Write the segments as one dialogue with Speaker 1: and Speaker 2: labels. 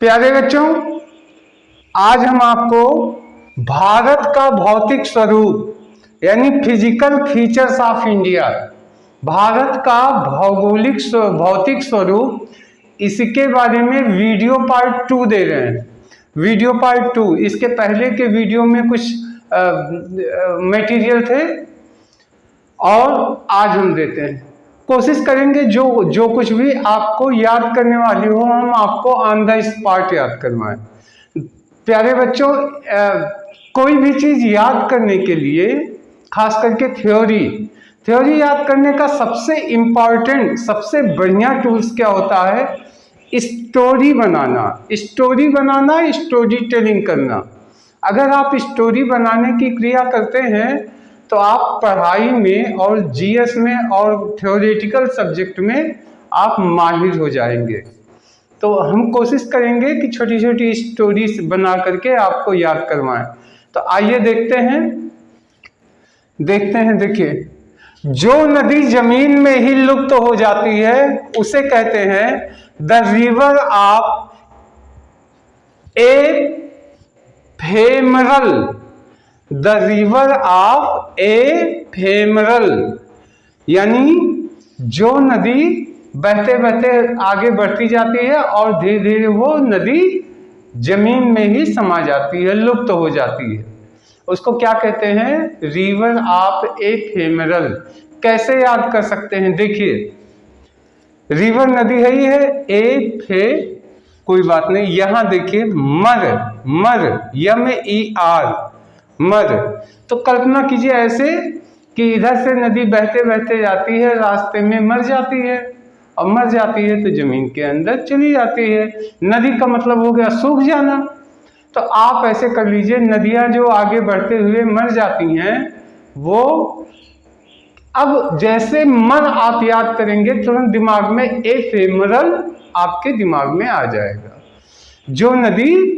Speaker 1: प्यारे बच्चों, आज हम आपको भारत का भौतिक स्वरूप यानी physical features of India, Bharat का भौतिक स्वरूप, इसके बारे में वीडियो पार्ट 2 दे रहे हैं। वीडियो पार्ट 2, इसके पहले के वीडियो में कुछ मटेरियल थे और आज हम देते हैं। कोशिश करेंगे जो कुछ भी आपको याद करने वाली हो हम आपको ऑन द स्पॉट याद करवाएं। प्यारे बच्चों, कोई भी चीज़ याद करने के लिए, खास करके थ्योरी याद करने का सबसे इम्पॉर्टेंट, सबसे बढ़िया टूल्स क्या होता है? स्टोरी बनाना, स्टोरी टेलिंग करना। अगर आप स्टोरी बनाने की क्रिया करते हैं तो आप पढ़ाई में और जीएस में और थ्योरेटिकल सब्जेक्ट में आप माहिर हो जाएंगे। तो हम कोशिश करेंगे कि छोटी छोटी स्टोरीज बना करके आपको याद करवाएं। तो आइए देखते हैं। देखिए, जो नदी जमीन में ही लुप्त हो जाती है उसे कहते हैं the river of ephemeral. The river of ephemeral यानी जो नदी बहते बहते आगे बढ़ती जाती है और धीरे धीरे वो नदी जमीन में ही समा जाती है, लुप्त हो जाती है, उसको क्या कहते हैं? River of ephemeral. कैसे याद कर सकते हैं? देखिए, रिवर नदी है, ये है कोई बात नहीं। यहां देखिए मर MER मर। तो कल्पना कीजिए ऐसे कि इधर से नदी बहते बहते जाती है, रास्ते में मर जाती है, और मर जाती है तो जमीन के अंदर चली जाती है। नदी का मतलब हो गया सूख जाना। तो आप ऐसे कर लीजिए, नदियां जो आगे बढ़ते हुए मर जाती हैं वो, अब जैसे मर आप याद करेंगे तुरंत दिमाग में एफेमरल आपके दिमाग में आ जाएगा। जो नदी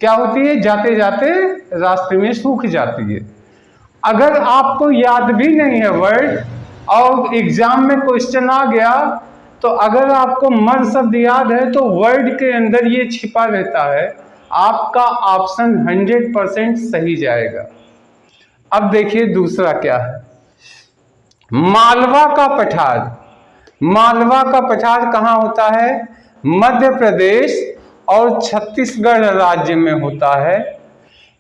Speaker 1: क्या होती है, जाते जाते रास्ते में सूख जाती है। अगर आपको याद भी नहीं है वर्ड और एग्जाम में क्वेश्चन आ गया, तो अगर आपको मर शब्द याद है तो वर्ड के अंदर ये छिपा रहता है, आपका ऑप्शन 100% सही जाएगा। अब देखिए दूसरा क्या है, मालवा का पठार। मालवा का पठार कहाँ होता है? मध्य प्रदेश और छत्तीसगढ़ राज्य में होता है।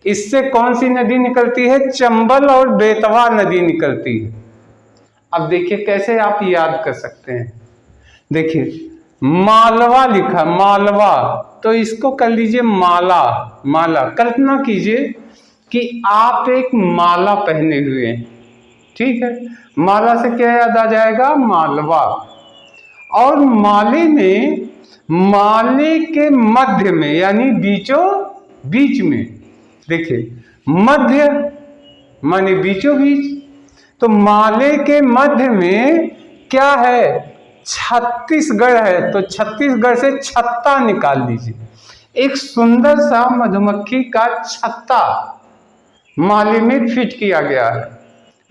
Speaker 1: इससे कौन सी नदी निकलती है? चंबल और बेतवा नदी निकलती है। अब देखिए कैसे आप याद कर सकते हैं। देखिए मालवा लिखा, मालवा, तो इसको कर लीजिए माला। कल्पना कीजिए कि आप एक माला पहने हुए हैं, ठीक है? माला से क्या याद आ जाएगा? मालवा। और माले के मध्य में यानी बीच में, देखिए मध्य माने बीचों बीच, तो माले के मध्य में क्या है? छत्तीसगढ़ है। तो छत्तीसगढ़ से छत्ता निकाल लीजिए। एक सुंदर सा मधुमक्खी का छत्ता माले में फिट किया गया है,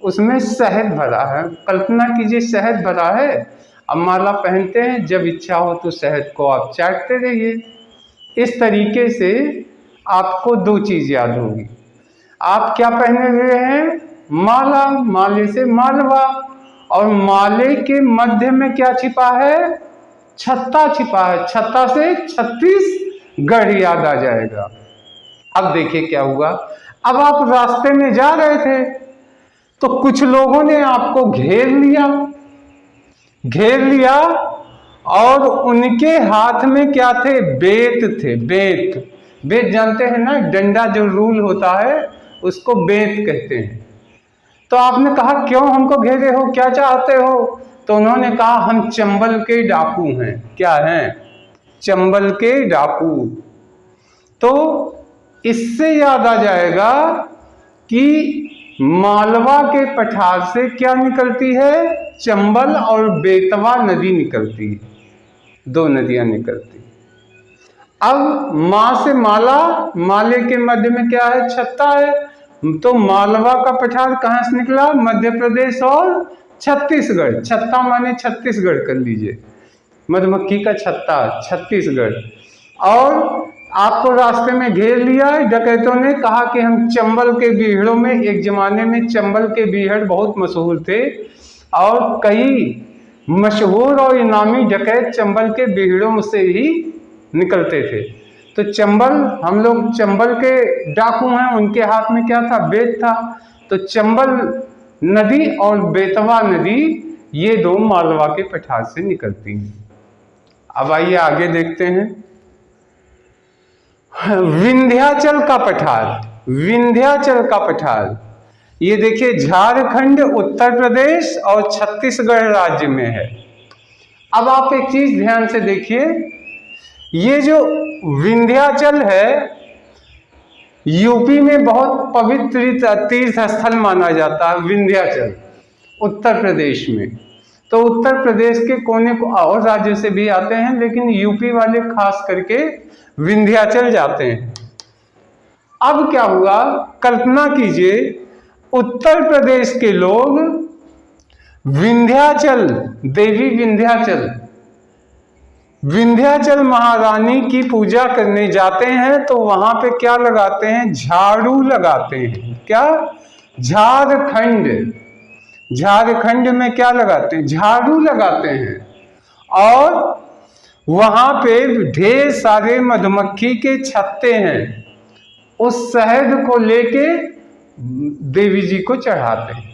Speaker 1: उसमें शहद भरा है। कल्पना कीजिए शहद भरा है, अब माला पहनते हैं, जब इच्छा हो तो शहद को आप चाटते रहिए। इस तरीके से आपको दो चीज याद होगी। आप क्या पहने हुए हैं? माला, माले से मालवा, और माले के मध्य में क्या छिपा है? छत्ता छिपा है। छत्ता से छत्तीसगढ़ याद आ जाएगा। अब देखिए क्या हुआ, अब आप रास्ते में जा रहे थे तो कुछ लोगों ने आपको घेर लिया और उनके हाथ में क्या थे? बेत जानते हैं ना, डंडा जो रूल होता है उसको बेत कहते हैं। तो आपने कहा क्यों हमको घेरे हो, क्या चाहते हो? तो उन्होंने कहा हम चंबल के डाकू हैं। क्या हैं? चंबल के डाकू। तो इससे याद आ जाएगा कि मालवा के पठार से क्या निकलती है? चंबल और बेतवा नदी निकलती है, दो नदियां निकलती। अब माँ से माला, माले के मध्य में क्या है? छत्ता है। तो मालवा का पठार कहाँ से निकला? मध्य प्रदेश और छत्तीसगढ़। छत्ता माने छत्तीसगढ़ कर लीजिए, मधुमक्खी का छत्ता छत्तीसगढ़। और आपको रास्ते में घेर लिया, डकैतों ने कहा कि हम चंबल के बीहड़ों में, एक जमाने में चंबल के बीहड़ बहुत मशहूर थे और कई मशहूर और इनामी डकैत चंबल के बीहड़ों से ही निकलते थे। तो चंबल, हम लोग चंबल के डाकू हैं, उनके हाथ में क्या था? बेत था। तो चंबल नदी और बेतवा नदी ये दो मालवा के पठार से निकलती हैं। अब आइए आगे देखते हैं। विंध्याचल का पठार, विंध्याचल का पठार, ये देखिए झारखंड, उत्तर प्रदेश और छत्तीसगढ़ राज्य में है। अब आप एक चीज ध्यान से देखिए, ये जो विंध्याचल है यूपी में बहुत पवित्र तीर्थ स्थल माना जाता है। विंध्याचल उत्तर प्रदेश में, तो उत्तर प्रदेश के कोने को और राज्य से भी आते हैं, लेकिन यूपी वाले खास करके विंध्याचल जाते हैं। अब क्या हुआ, कल्पना कीजिए उत्तर प्रदेश के लोग विंध्याचल, देवी विंध्याचल, विंध्याचल महारानी की पूजा करने जाते हैं तो वहां पे क्या लगाते हैं? झाड़ू लगाते हैं। क्या? झारखंड, झारखंड में क्या लगाते हैं? झाड़ू लगाते हैं। और वहां पे ढेर सारे मधुमक्खी के छत्ते हैं, उस शहद को लेके देवी जी को चढ़ाते हैं।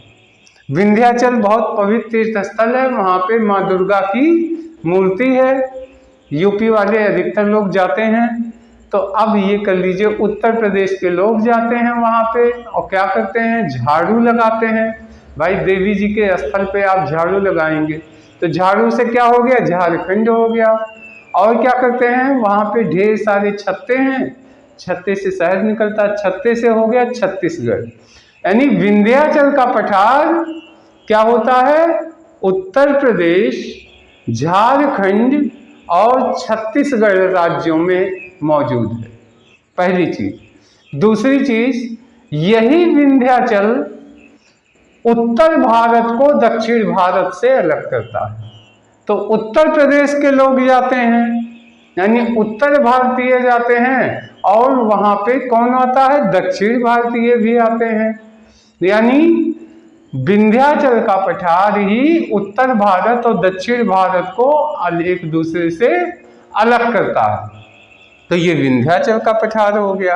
Speaker 1: विंध्याचल बहुत पवित्र तीर्थ स्थल है, वहां पे माँ दुर्गा की मूर्ति है। यूपी वाले अधिकतर लोग जाते हैं। तो अब ये कर लीजिए, उत्तर प्रदेश के लोग जाते हैं वहां पे और क्या करते हैं? झाड़ू लगाते हैं। भाई देवी जी के स्थल पे आप झाड़ू लगाएंगे तो झाड़ू से क्या हो गया? झारखंड हो गया। और क्या करते हैं? वहां पे ढेर सारे छत्ते हैं, छत्ते से शहद निकलता है, छत्ते से हो गया छत्तीसगढ़। यानी विंध्याचल का पठार क्या होता है? उत्तर प्रदेश, झारखंड और छत्तीसगढ़ राज्यों में मौजूद है। पहली चीज। दूसरी चीज, यही विंध्याचल उत्तर भारत को दक्षिण भारत से अलग करता है। तो उत्तर प्रदेश के लोग जाते हैं, यानी उत्तर भारतीय जाते हैं, और वहां पे कौन आता है? दक्षिण भारतीय भी आते हैं। यानी विंध्याचल का पठार ही उत्तर भारत और दक्षिण भारत को एक दूसरे से अलग करता है। तो ये विंध्याचल का पठार हो गया।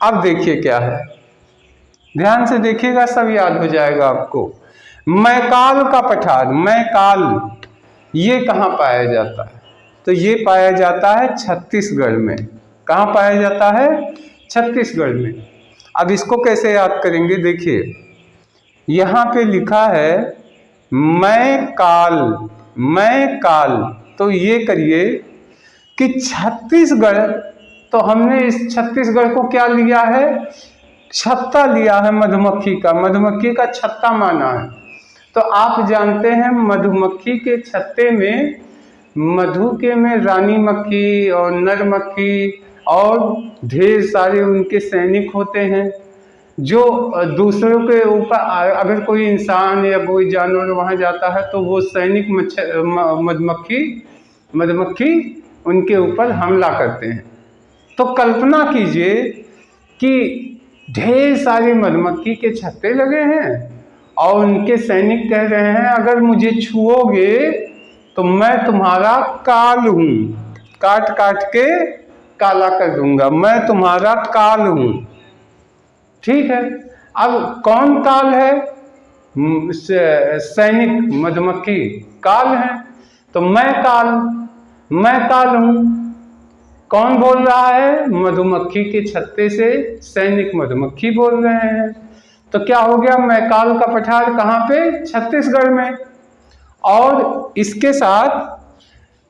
Speaker 1: अब देखिए क्या है, ध्यान से देखिएगा, सब याद हो जाएगा आपको। मैकाल का पठार, मैकाल ये कहाँ पाया जाता है? तो ये पाया जाता है छत्तीसगढ़ में। कहाँ पाया जाता है? छत्तीसगढ़ में। अब इसको कैसे याद करेंगे? देखिए यहाँ पे लिखा है मैकाल, मैकाल। तो ये करिए कि छत्तीसगढ़, तो हमने इस छत्तीसगढ़ को क्या लिया है? छत्ता लिया है मधुमक्खी का, मधुमक्खी का छत्ता माना है। तो आप जानते हैं मधुमक्खी के छत्ते में, मधु के में रानी मक्खी और नर मक्खी और ढेर सारे उनके सैनिक होते हैं, जो दूसरों के ऊपर अगर कोई इंसान या कोई जानवर वहां जाता है तो वो सैनिक मधुमक्खी उनके ऊपर हमला करते हैं। तो कल्पना कीजिए कि ढेर सारे मधुमक्खी के छत्ते लगे हैं और उनके सैनिक कह रहे हैं अगर मुझे छुओगे तो मैं तुम्हारा काल हूं, काट काट के काला कर दूंगा, मैं तुम्हारा काल हूं। ठीक है, अब कौन काल है? सैनिक मधुमक्खी काल है। तो मैं काल हूं। कौन बोल रहा है? मधुमक्खी के छत्ते से सैनिक मधुमक्खी बोल रहे हैं। तो क्या हो गया? मैकाल का पठार कहाँ पे? छत्तीसगढ़ में। और इसके साथ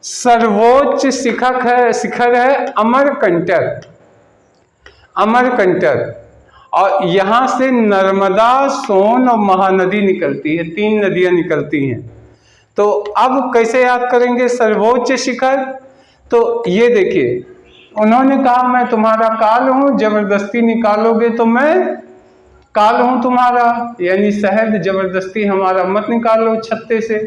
Speaker 1: सर्वोच्च शिखर है अमरकंटक, अमरकंटक। और यहाँ से नर्मदा, सोन और महानदी निकलती है, 3 नदियां निकलती हैं। तो अब कैसे याद करेंगे सर्वोच्च शिखर? तो ये देखिए, उन्होंने कहा मैं तुम्हारा काल हूं, जबरदस्ती निकालोगे तो मैं काल हूं तुम्हारा, यानी शहद जबरदस्ती हमारा मत निकालो छत्ते से।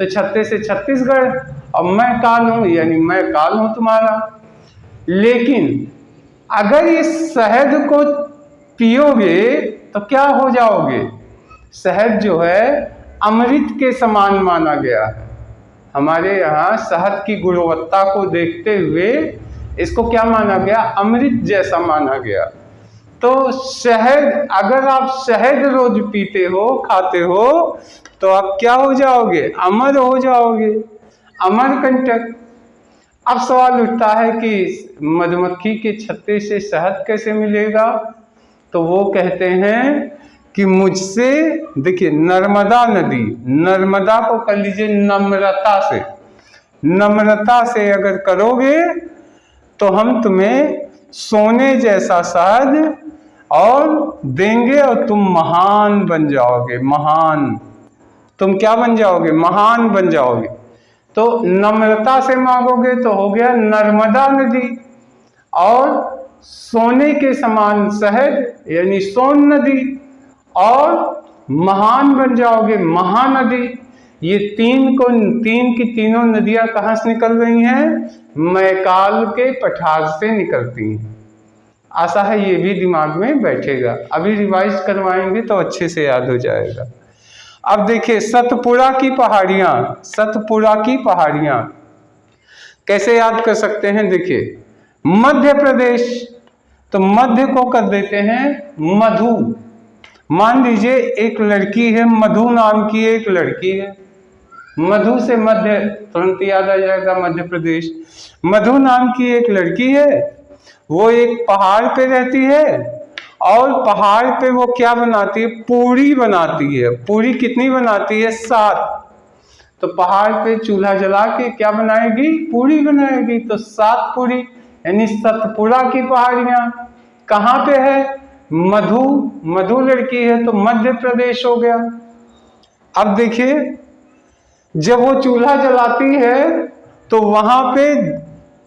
Speaker 1: तो छत्ते से छत्तीसगढ़, और मैं काल हूं यानी मैं काल हूं तुम्हारा। लेकिन अगर इस शहद को पियोगे तो क्या हो जाओगे। शहद जो है अमृत के समान माना गया है। हमारे यहाँ शहद की गुणवत्ता को देखते हुए इसको क्या माना गया, अमृत जैसा माना गया। तो शहद, अगर आप शहद रोज पीते हो, खाते हो, तो आप क्या हो जाओगे, अमर हो जाओगे, अमरकंटक। अब सवाल उठता है कि मधुमक्खी के छत्ते से शहद कैसे मिलेगा। तो वो कहते हैं कि मुझसे, देखिए नर्मदा नदी, नर्मदा को कर लीजिए नम्रता से, नम्रता से अगर करोगे तो हम तुम्हें सोने जैसा शहद और देंगे और तुम महान बन जाओगे। महान, तुम क्या बन जाओगे, महान बन जाओगे। तो नम्रता से मांगोगे तो हो गया नर्मदा नदी, और सोने के समान शहद यानी सोन नदी, और महान बन जाओगे महानदी। ये तीन की तीनों नदियां कहाँ से निकल रही हैं, मैकाल के पठार से निकलती हैं। आशा है ये भी दिमाग में बैठेगा, अभी रिवाइज करवाएंगे तो अच्छे से याद हो जाएगा। अब देखिए सतपुड़ा की पहाड़ियाँ, सतपुड़ा की पहाड़ियाँ कैसे याद कर सकते हैं। देखिए मध्य प्रदेश, तो मध्य को कर देते हैं मधु। मान लीजिए एक लड़की है, मधु नाम की एक लड़की है, मधु से मध्य तुरंत याद आ जाएगा, मध्य प्रदेश। मधु नाम की एक लड़की है, वो एक पहाड़ पे रहती है, और पहाड़ पे वो क्या बनाती है, पूरी बनाती है। पूरी कितनी बनाती है, 7। तो पहाड़ पे चूल्हा जला के क्या बनाएगी, पूरी बनाएगी। तो 7 पूरी, यानी सतपुड़ा की पहाड़ियाँ कहाँ पे है, मधु, मधु लड़की है तो मध्य प्रदेश हो गया। अब देखिए जब वो चूल्हा जलाती है तो वहां पे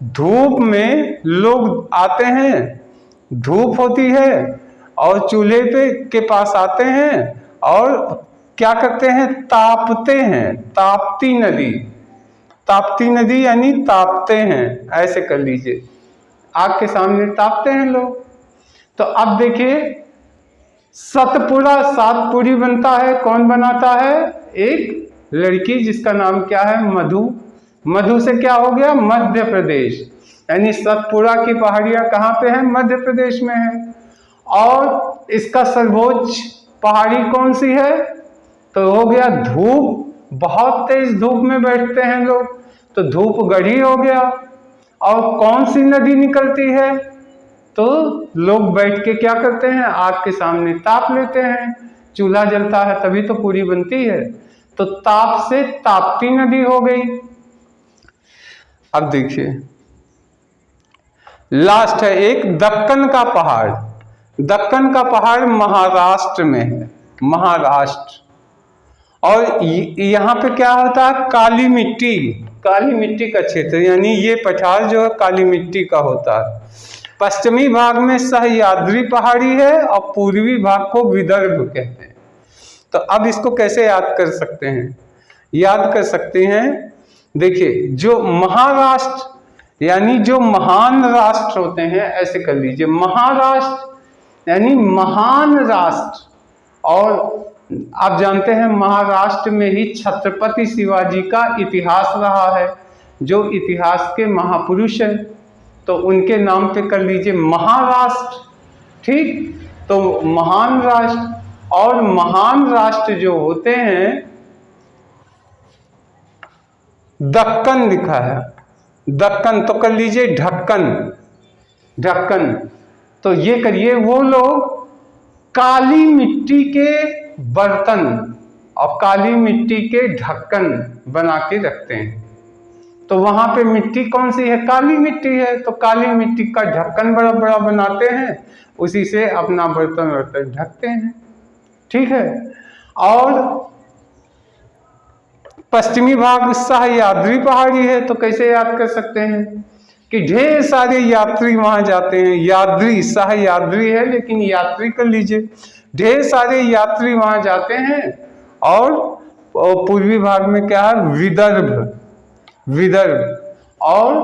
Speaker 1: धूप में लोग आते हैं, धूप होती है, और चूल्हे पे के पास आते हैं और क्या करते हैं, तापते हैं। ताप्ती नदी, ताप्ती नदी यानी तापते हैं, ऐसे कर लीजिए, आग के सामने तापते हैं लोग। तो अब देखिए सतपुड़ा, 7 पूरी बनता है, कौन बनाता है, एक लड़की जिसका नाम क्या है, मधु। मधु से क्या हो गया, मध्य प्रदेश, यानी सतपुड़ा की पहाड़ियाँ कहाँ पे है, मध्य प्रदेश में है। और इसका सर्वोच्च पहाड़ी कौन सी है, तो हो गया धूप, बहुत तेज धूप में बैठते हैं लोग, तो धूपगढ़ी हो गया। और कौन सी नदी निकलती है, तो लोग बैठ के क्या करते हैं, आग के सामने ताप लेते हैं, चूल्हा जलता है तभी तो पूरी बनती है। तो ताप से ताप्ती नदी हो गई। अब देखिए लास्ट है एक दक्कन का पहाड़। दक्कन का पहाड़ महाराष्ट्र में है, महाराष्ट्र। और यहाँ पे क्या होता है, काली मिट्टी, काली मिट्टी का क्षेत्र, यानी ये पठार जो है काली मिट्टी का होता है। पश्चिमी भाग में सह्याद्री पहाड़ी है और पूर्वी भाग को विदर्भ कहते हैं। तो अब इसको कैसे याद कर सकते हैं, याद कर सकते हैं, देखिए जो महाराष्ट्र यानी जो महान राष्ट्र होते हैं, ऐसे कर लीजिए, महाराष्ट्र यानी महान राष्ट्र। और आप जानते हैं महाराष्ट्र में ही छत्रपति शिवाजी का इतिहास रहा है, जो इतिहास के महापुरुष हैं, तो उनके नाम पे कर लीजिए महाराष्ट्र। ठीक, तो महान राष्ट्र, और महान राष्ट्र जो होते हैं, दक्कन लिखा है, दक्कन, तो कर लीजिए ढक्कन, ढक्कन। तो ये करिए, वो लोग काली मिट्टी के बर्तन और काली मिट्टी के ढक्कन बना के रखते हैं। तो वहां पे मिट्टी कौन सी है, काली मिट्टी है, तो काली मिट्टी का ढक्कन बड़ा बड़ा बनाते हैं, उसी से अपना बर्तन वर्तन ढकते हैं। ठीक है। और पश्चिमी भाग सह्याद्री पहाड़ी है, तो कैसे याद कर सकते हैं कि ढेर सारे यात्री वहां जाते हैं। यात्री, सह्याद्री है लेकिन यात्री कर लीजिए, ढेर सारे यात्री वहां जाते हैं। और पूर्वी भाग में क्या है, विदर्भ, विदर्भ। और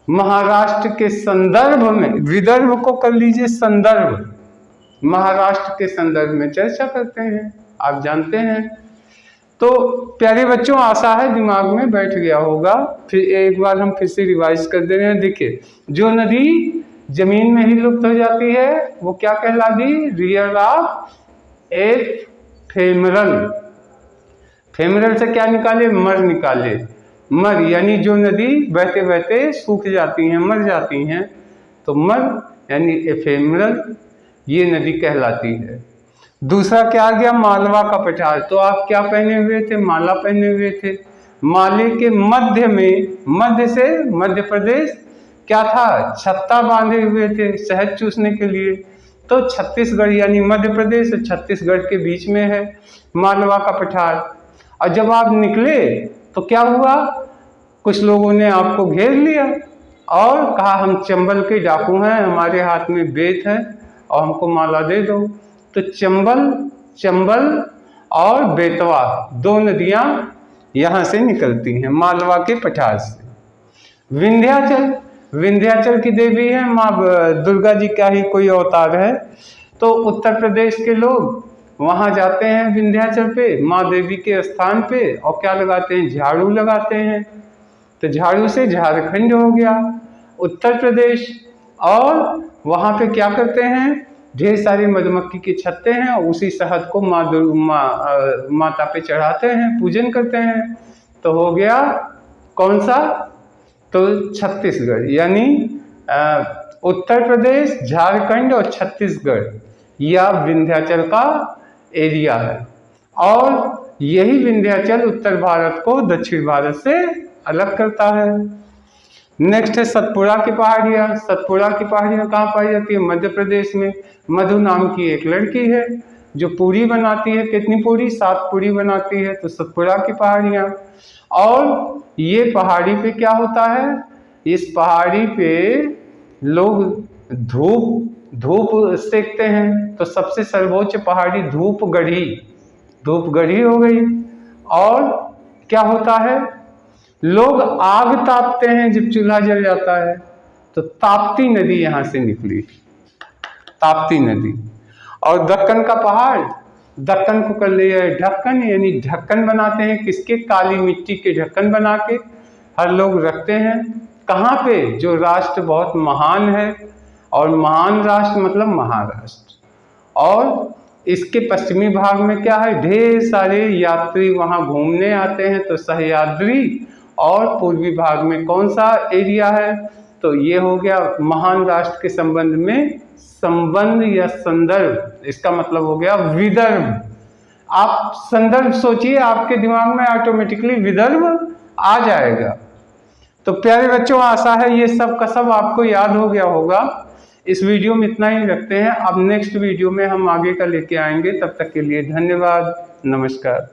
Speaker 1: महाराष्ट्र के संदर्भ में, विदर्भ को कर लीजिए संदर्भ, महाराष्ट्र के संदर्भ में चर्चा करते हैं, आप जानते हैं। तो प्यारे बच्चों, आशा है दिमाग में बैठ गया होगा। फिर एक बार हम फिर से रिवाइज कर दे रहे हैं। देखिए, जो नदी जमीन में ही लुप्त हो जाती है वो क्या कहलाती? Rear of ephemeral. फेमरल से क्या निकाले? मर निकाले। मर यानी जो नदी बहते बहते सूख जाती हैं, मर जाती हैं, तो मर यानी एफेमरल ये नदी कहलाती है। दूसरा क्या आ गया? मालवा का पठार। तो आप क्या पहने हुए थे? माला पहने हुए थे। माले के मध्य में, मध्य से मध्य प्रदेश क्या था? छत्ता बांधे हुए थे शहद चूसने के लिए। तो छत्तीसगढ़ यानी मध्य प्रदेश और छत्तीसगढ़ के बीच में है मालवा का पठार। और जब आप निकले तो क्या हुआ? कुछ लोगों ने आपको घेर लिया और कहा हम चंबल के डाकू हैं, हमारे हाथ में बेत है और हमको माला दे दो। तो चंबल और बेतवा दो नदियां यहाँ से निकलती हैं मालवा के पठार से। विंध्याचल की देवी है माँ दुर्गा जी का ही कोई अवतार है। तो उत्तर प्रदेश के लोग वहाँ जाते हैं विंध्याचल पे, माँ देवी के स्थान पे, और क्या लगाते हैं? झाड़ू लगाते हैं। तो झाड़ू से झारखंड हो गया, उत्तर प्रदेश। और वहाँ पे क्या करते हैं? ढेर सारी मधुमक्खी के छत्ते हैं, उसी शहद को माता पे चढ़ाते हैं, पूजन करते हैं। तो हो गया कौन सा? तो छत्तीसगढ़ यानी उत्तर प्रदेश, झारखंड और छत्तीसगढ़ यह विंध्याचल का एरिया है। और यही विंध्याचल उत्तर भारत को दक्षिण भारत से अलग करता है। नेक्स्ट है सतपुड़ा की पहाड़ियाँ। सतपुड़ा की पहाड़ियाँ कहाँ पाई जाती है? मध्य प्रदेश में। मधु नाम की एक लड़की है जो पूरी बनाती है। कितनी पूरी? 7 पूरी बनाती है। तो सतपुड़ा की पहाड़ियाँ। और ये पहाड़ी पे क्या होता है? इस पहाड़ी पे लोग धूप सेकते हैं। तो सबसे सर्वोच्च पहाड़ी धूपगढ़ी हो गई। और क्या होता है? लोग आग तापते हैं जब चूल्हा जल जाता है। तो ताप्ती नदी यहाँ से निकली, ताप्ती नदी। और दक्कन का पहाड़, दक्कन को कर लिया ढक्कन, यानी ढक्कन बनाते हैं किसके? काली मिट्टी के ढक्कन बना के हर लोग रखते हैं। कहाँ पे? जो राष्ट्र बहुत महान है, और महान राष्ट्र मतलब महाराष्ट्र। और इसके पश्चिमी भाग में क्या है? ढेर सारे यात्री वहाँ घूमने आते हैं, तो सह्याद्री। और पूर्वी भाग में कौन सा एरिया है? तो ये हो गया महान राष्ट्र के संबंध में संबंध या संदर्भ, इसका मतलब हो गया विदर्भ। आप संदर्भ सोचिए, आपके दिमाग में ऑटोमेटिकली विदर्भ आ जाएगा। तो प्यारे बच्चों, आशा है ये सब का सब आपको याद हो गया होगा। इस वीडियो में इतना ही रखते हैं। अब नेक्स्ट वीडियो में हम आगे का लेके आएंगे। तब तक के लिए धन्यवाद, नमस्कार।